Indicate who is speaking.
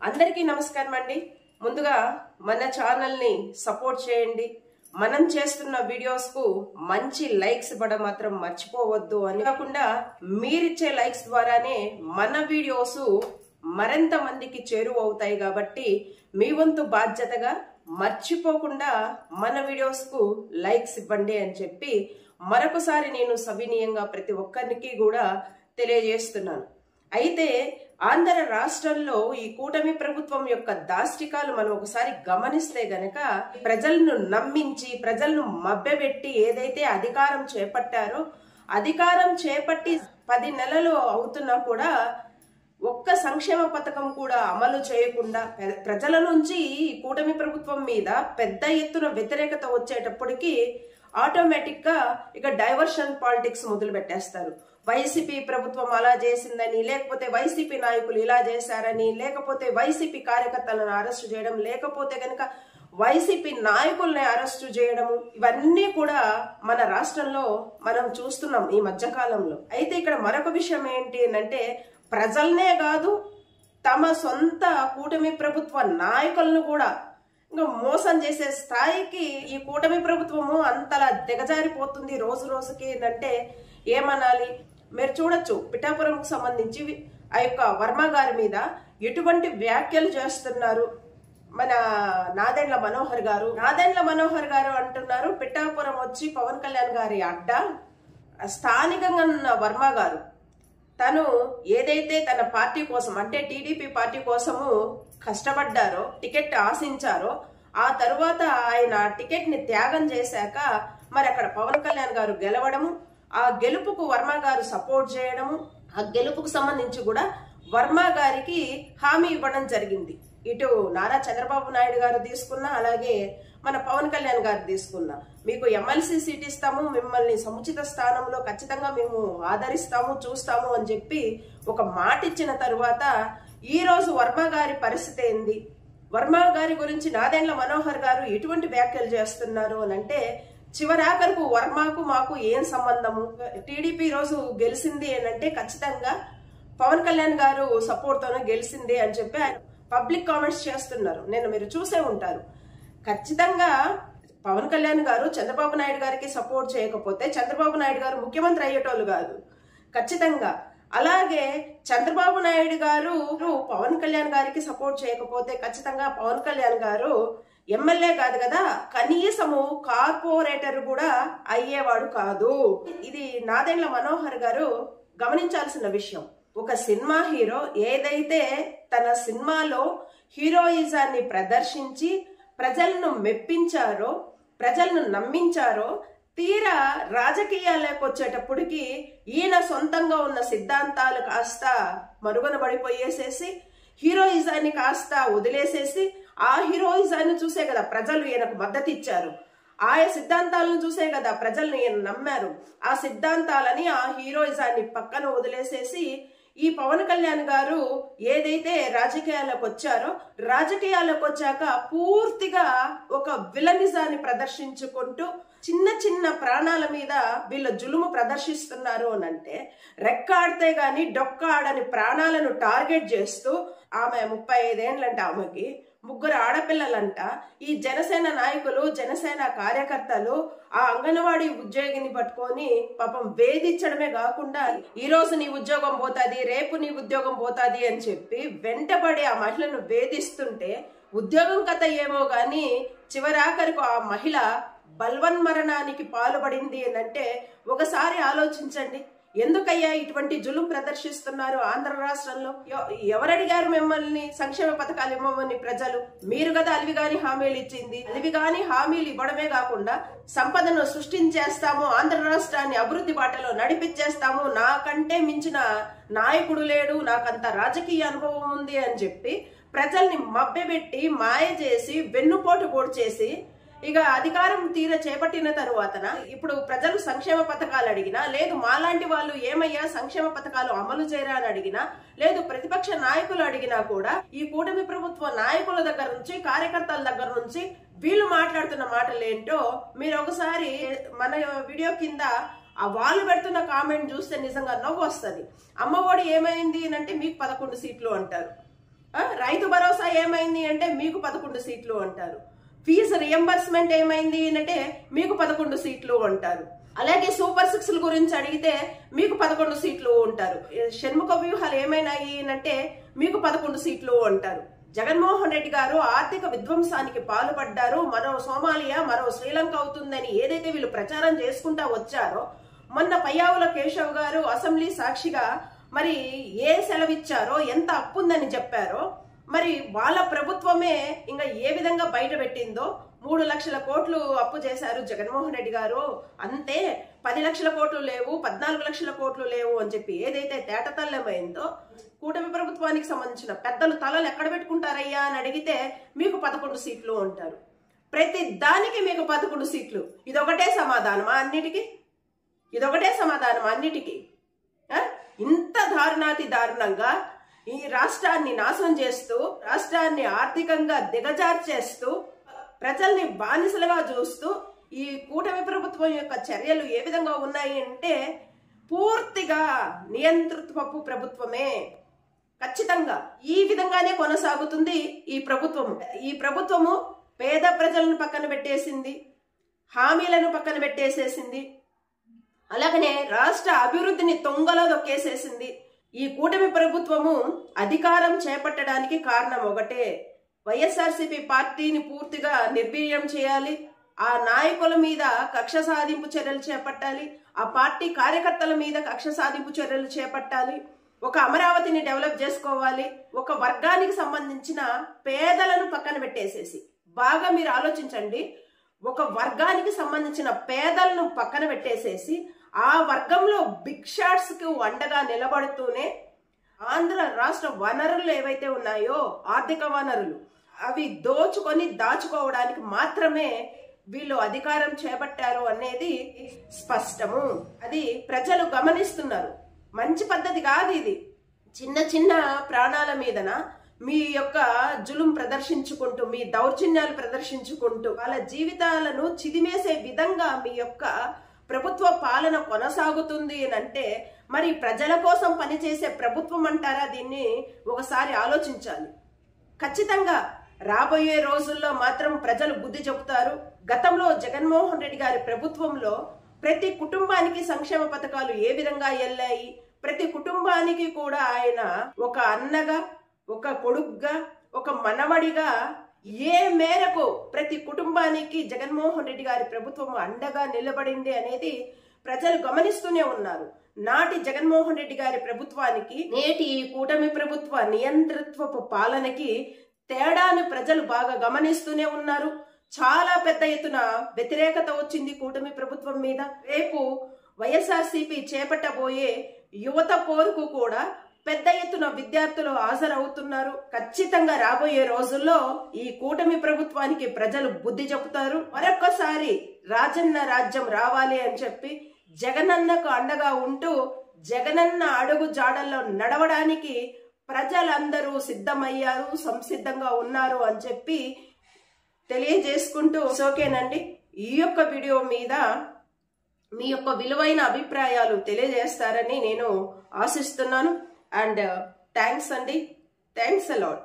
Speaker 1: అందరికీ నమస్కారం అండి. ముందుగా మన ఛానల్ ని సపోర్ట్ చేయండి. మనం చేస్తున్న వీడియోస్ కు మంచి లైక్స్ ఇవ్వడం మాత్రం మర్చిపోవద్దు. అని కాకుండా మీరిచ్చే లైక్స్ ద్వారానే మన వీడియోస్ మరింత మందికి చేరువవుతాయి. కాబట్టి మీ వంతు బాధ్యతగా మర్చిపోకుండా మన వీడియోస్ కు లైక్స్ ఇవ్వండి అని చెప్పి మరొకసారి నేను సవినీయంగా ప్రతి ఒక్కరికి కూడా తెలియజేస్తున్నాను. అయితే ఆంధ్ర రాష్ట్రంలో ఈ కూటమి ప్రభుత్వం యొక్క దాష్టికాలు మనం ఒకసారి గమనిస్తే గనక ప్రజలను నమ్మించి ప్రజలను మభ్యపెట్టి ఏదైతే అధికారం చేపట్టారో అధికారం చేపట్టి 10 నెలలు అవుతున్నా కూడా ఒక్క సంక్షేమ పథకం కూడా అమలు చేయకుండా ప్రజల నుంచి ఈ కూటమి ప్రభుత్వం మీద పెద్ద ఎత్తున వ్యతిరేకత వచ్చేటప్పటికి ఆటోమేటిక్ గా ఇక డైవర్షన్ పాలిటిక్స్ మొదలు పెట్టేస్తారు. వైసీపీ ప్రభుత్వం అలా చేసిందని, లేకపోతే వైసీపీ నాయకులు ఇలా చేశారని, లేకపోతే వైసీపీ కార్యకర్తలను అరెస్టు చేయడం, లేకపోతే కనుక వైసీపీ నాయకుల్ని అరెస్టు చేయడము, ఇవన్నీ కూడా మన రాష్ట్రంలో మనం చూస్తున్నాం ఈ మధ్యకాలంలో. అయితే ఇక్కడ మరొక విషయం ఏంటి అంటే ప్రజల్నే కాదు తమ సొంత కూటమి ప్రభుత్వ నాయకులను కూడా ఇంకా మోసం చేసే స్థాయికి ఈ కూటమి ప్రభుత్వము అంతలా దిగజారిపోతుంది రోజు రోజుకి. అంటే ఏమనాలి, మీరు చూడొచ్చు పిఠాపురంకు సంబంధించి ఆ యొక్క వర్మ గారి మీద ఎటువంటి వ్యాఖ్యలు చేస్తున్నారు మన నాదెండ్ల మనోహర్ గారు అంటున్నారు పిఠాపురం వచ్చి పవన్ కళ్యాణ్ గారి అడ్డ. స్థానికంగా ఉన్న వర్మ గారు తను ఏదైతే తన పార్టీ కోసం అంటే టీడీపీ పార్టీ కోసము కష్టపడ్డారో, టికెట్ ఆశించారో, ఆ తరువాత ఆయన టికెట్ ని త్యాగం చేశాక మరి అక్కడ పవన్ కళ్యాణ్ గారు గెలవడము, ఆ గెలుపుకు వర్మ గారు సపోర్ట్ చేయడము, ఆ గెలుపుకు సంబంధించి కూడా వర్మ గారికి హామీ ఇవ్వడం జరిగింది. ఇటు నారా చంద్రబాబు నాయుడు గారు తీసుకున్నా, అలాగే మన పవన్ కళ్యాణ్ గారు తీసుకున్నా, మీకు ఎమ్మెల్సీ సీట్ ఇస్తాము, మిమ్మల్ని సముచిత స్థానంలో ఖచ్చితంగా మేము ఆదరిస్తాము, చూస్తాము అని చెప్పి ఒక మాట ఇచ్చిన తరువాత ఈ రోజు వర్మ గారి పరిస్థితి ఏంది, వర్మ గారి గురించి నాదెండ్ల మనోహర్ గారు ఎటువంటి వ్యాఖ్యలు చేస్తున్నారు అని అంటే చివరాఖరుకు వర్మకు మాకు ఏం సంబంధము, టీడీపీ రోజు గెలిచింది అంటే ఖచ్చితంగా పవన్ కళ్యాణ్ గారు సపోర్ట్ తోనే గెలిచింది అని చెప్పి ఆయన పబ్లిక్ కామెంట్స్ చేస్తున్నారు. నేను మీరు చూసే ఉంటారు. ఖచ్చితంగా పవన్ కళ్యాణ్ గారు చంద్రబాబు నాయుడు గారికి సపోర్ట్ చేయకపోతే చంద్రబాబు నాయుడు గారు ముఖ్యమంత్రి అయ్యేటోళ్ళు కాదు ఖచ్చితంగా. అలాగే చంద్రబాబు నాయుడు గారు పవన్ కళ్యాణ్ గారికి సపోర్ట్ చేయకపోతే ఖచ్చితంగా పవన్ కళ్యాణ్ గారు ఎమ్మెల్యే కాదు కదా, కనీసము కార్పొరేటర్ కూడా అయ్యేవాడు కాదు. ఇది నాదెండ్ల మనోహర్ గారు గమనించాల్సిన విషయం. ఒక సినిమా హీరో ఏదైతే తన సినిమాలో హీరోయిజాన్ని ప్రదర్శించి ప్రజలను మెప్పించారో, ప్రజలను నమ్మించారో, తీరా రాజకీయాలకు వచ్చేటప్పటికి ఈయన సొంతంగా ఉన్న సిద్ధాంతాలు కాస్త మరుగున పడిపోయేసేసి హీరోయిజాన్ని కాస్త వదిలేసేసి ఆ హీరోయిజాన్ని చూసే కదా ప్రజలు ఈయనకు మద్దతు ఇచ్చారు, ఆయా సిద్ధాంతాలను చూసే కదా ప్రజల్ని ఈయన నమ్మారు. ఆ సిద్ధాంతాలని ఆ హీరోయిజాన్ని పక్కన వదిలేసేసి ఈ పవన్ కళ్యాణ్ గారు ఏదైతే రాజకీయాలకు వచ్చారో రాజకీయాలకు వచ్చాక పూర్తిగా ఒక విలనిజాన్ని ప్రదర్శించుకుంటూ చిన్న చిన్న ప్రాణాల మీద వీళ్ళ జులుము ప్రదర్శిస్తున్నారు అని అంటే రెక్కాడితే గాని డొక్కాడని ప్రాణాలను టార్గెట్ చేస్తూ ఆమె 35 ఏండ్లంట, ఆమెకి 3 ఆడపిల్లలంట. ఈ జనసేన నాయకులు, జనసేన కార్యకర్తలు ఆ అంగన్వాడీ ఉద్యోగిని పట్టుకొని పాపం వేధించడమే కాకుండా ఈ రోజు నీ ఉద్యోగం పోతాది, రేపు నీ ఉద్యోగం పోతాది అని చెప్పి వెంటబడి ఆ మహిళను వేధిస్తుంటే ఉద్యోగం కథ ఏమో గాని చివరాఖరికి ఆ మహిళ బల్వన్మరణానికి పాల్పడింది అని అంటే ఒకసారి ఆలోచించండి. ఎందుకయ్యా ఇటువంటి జులుం ప్రదర్శిస్తున్నారు ఆంధ్ర రాష్ట్రంలో? ఎవరడిగారు మిమ్మల్ని సంక్షేమ పథకాలు ఇవ్వమని? ప్రజలు. మీరు కదా అలివిగాని హామీలు ఇచ్చింది. అలివిగాని హామీలు ఇవ్వడమే కాకుండా సంపదను సృష్టించేస్తాము, ఆంధ్ర రాష్ట్రాన్ని అభివృద్ధి బాటలో నడిపించేస్తాము, నాకంటే మించిన నాయకుడు లేడు, నాకంత రాజకీయ అనుభవం ఉంది అని చెప్పి ప్రజల్ని మభ్యపెట్టి మాయ చేసి వెన్నుపోటు పొడి చేసి ఇక అధికారం చేపట్టిన తరువాత ఇప్పుడు ప్రజలు సంక్షేమ పథకాలు అడిగినా, లేదు మాలాంటి వాళ్ళు ఏమయ్యా సంక్షేమ పథకాలు అమలు చేయరా అని అడిగినా, లేదు ప్రతిపక్ష నాయకులు అడిగినా కూడా ఈ కూటమి ప్రభుత్వ నాయకుల దగ్గర నుంచి, కార్యకర్తల దగ్గర నుంచి వీళ్ళు మాట్లాడుతున్న మాటలు ఏంటో మీరు ఒకసారి మన వీడియో కింద ఆ వాళ్ళు పెడుతున్న కామెంట్ చూస్తే నిజంగా నవ్వు వస్తుంది. అమ్మఒడి ఏమైంది అంటే మీకు 11 సీట్లు అంటారు, రైతు భరోసా ఏమైంది అంటే మీకు 11 సీట్లు అంటారు. ఫీజు రియంబర్స్మెంట్ ఏమైంది అంటే మీకు 11 సీట్లు అంటారు. అలాగే సూపర్ 6 గురించి అడిగితే మీకు 11 సీట్లు ఉంటారు. షణ్ముఖ వ్యూహాలు ఏమైనాయి అంటే మీకు 11 సీట్లు అంటారు. జగన్మోహన్ రెడ్డి గారు ఆర్థిక విధ్వంసానికి పాల్పడ్డారు, మరో సోమాలియా మరో శ్రీలంక అవుతుందని ఏదైతే వీళ్ళు ప్రచారం చేసుకుంటా వచ్చారో, మొన్న పయ్యావుల కేశవ్ గారు అసెంబ్లీ సాక్షిగా మరి ఏ సెలవిచ్చారో, ఎంత అప్పుందని చెప్పారో, మరి వాళ్ళ ప్రభుత్వమే ఇంకా ఏ విధంగా బయట పెట్టిందో 3 లక్షల కోట్లు అప్పు చేశారు జగన్మోహన్ రెడ్డి గారు, అంతే 10 లక్షల కోట్లు లేవు, 14 లక్షల కోట్లు లేవు అని చెప్పి ఏదైతే తేటతల్లమైందో, కూటమి ప్రభుత్వానికి సంబంధించిన పెద్దలు తలలు ఎక్కడ పెట్టుకుంటారయ్యా అని అడిగితే మీకు 11 సీట్లు ఉంటారు. ప్రతి దానికి మీకు 11 సీట్లు. ఇదొకటే సమాధానమా అన్నిటికీ? ఇదొకటే సమాధానమా అన్నిటికీ? ఇంత దారుణాతి దారుణంగా ఈ రాష్ట్రాన్ని నాశనం చేస్తూ, రాష్ట్రాన్ని ఆర్థికంగా దిగజార్చేస్తూ, ప్రజల్ని బానిసలుగా చూస్తూ ఈ కూటమి ప్రభుత్వం యొక్క చర్యలు ఏ విధంగా ఉన్నాయి అంటే పూర్తిగా నియంతృత్వపు ప్రభుత్వమే. ఖచ్చితంగా ఈ విధంగానే కొనసాగుతుంది ఈ ప్రభుత్వము. ఈ ప్రభుత్వము పేద ప్రజలను పక్కన పెట్టేసింది, హామీలను పక్కన పెట్టేసేసింది, అలాగనే రాష్ట్ర అభివృద్ధిని తొంగలో దొక్కేసేసింది. ఈ కూటమి ప్రభుత్వము అధికారం చేపట్టడానికి కారణం ఒకటే, వైఎస్ఆర్సీపీ పార్టీని పూర్తిగా నిర్వీర్యం చేయాలి, ఆ నాయకుల మీద కక్ష సాధింపు చర్యలు చేపట్టాలి, ఆ పార్టీ కార్యకర్తల మీద కక్ష సాధింపు చర్యలు చేపట్టాలి, ఒక అమరావతిని డెవలప్ చేసుకోవాలి, ఒక వర్గానికి సంబంధించిన పేదలను పక్కన పెట్టేసేసి. బాగా మీరు ఆలోచించండి, ఒక వర్గానికి సంబంధించిన పేదలను పక్కన పెట్టేసేసి ఆ వర్గంలో బిగ్ షాట్స్ కు అండగా నిలబడుతూనే ఆంధ్ర రాష్ట్ర వనరులు ఏవైతే ఉన్నాయో, ఆర్థిక వనరులు, అవి దోచుకొని దాచుకోవడానికి మాత్రమే వీళ్ళు అధికారం చేపట్టారు అనేది స్పష్టము. అది ప్రజలు గమనిస్తున్నారు. మంచి పద్ధతి కాదు ఇది. చిన్న చిన్న ప్రాణాల మీదన మీ యొక్క జులుం ప్రదర్శించుకుంటూ, మీ దౌర్జన్యాలు ప్రదర్శించుకుంటూ వాళ్ళ జీవితాలను చిదిమేసే విధంగా మీ యొక్క ప్రభుత్వ పాలన కొనసాగుతుంది అంటే మరి ప్రజల కోసం పనిచేసే ప్రభుత్వం అంటారా? దీన్ని ఒకసారి ఆలోచించాలి. ఖచ్చితంగా రాబోయే రోజుల్లో మాత్రం ప్రజలు బుద్ధి చెబుతారు. గతంలో జగన్మోహన్ రెడ్డి గారి ప్రభుత్వంలో ప్రతి కుటుంబానికి సంక్షేమ పథకాలు ఏ విధంగా వెళ్ళాయి, ప్రతి కుటుంబానికి కూడా ఆయన ఒక అన్నగా, ఒక కొడుగ్గా, ఒక మనవడిగా ఏ మేరకు ప్రతి కుటుంబానికి జగన్మోహన్ రెడ్డి గారి ప్రభుత్వం అండగా నిలబడింది అనేది ప్రజలు గమనిస్తూనే ఉన్నారు. నాటి జగన్మోహన్ రెడ్డి గారి ప్రభుత్వానికి నేటి ఈ కూటమి ప్రభుత్వ నియంతృత్వపు పాలనకి తేడాను ప్రజలు బాగా గమనిస్తూనే ఉన్నారు. చాలా పెద్ద ఎత్తున వ్యతిరేకత వచ్చింది కూటమి ప్రభుత్వం మీద. రేపు వైఎస్ఆర్సీపీ చేపట్టబోయే యువత పోరుకు కూడా పెద్ద ఎత్తున విద్యార్థులు హాజరవుతున్నారు. ఖచ్చితంగా రాబోయే రోజుల్లో ఈ కూటమి ప్రభుత్వానికి ప్రజలు బుద్ధి చెబుతారు. మరొక్కసారి రాజన్న రాజ్యం రావాలి అని చెప్పి జగనన్నకు అండగా ఉంటూ జగనన్న అడుగు జాడల్లో నడవడానికి ప్రజలందరూ సిద్ధమయ్యారు, సంసిద్ధంగా ఉన్నారు అని చెప్పి తెలియజేసుకుంటూ, ఓకేనండి, ఈ యొక్క వీడియో మీద మీ యొక్క విలువైన అభిప్రాయాలు తెలియజేస్తారని నేను ఆశిస్తున్నాను. అండ్ థ్యాంక్స్ అండి, థ్యాంక్స్ అ లాట్.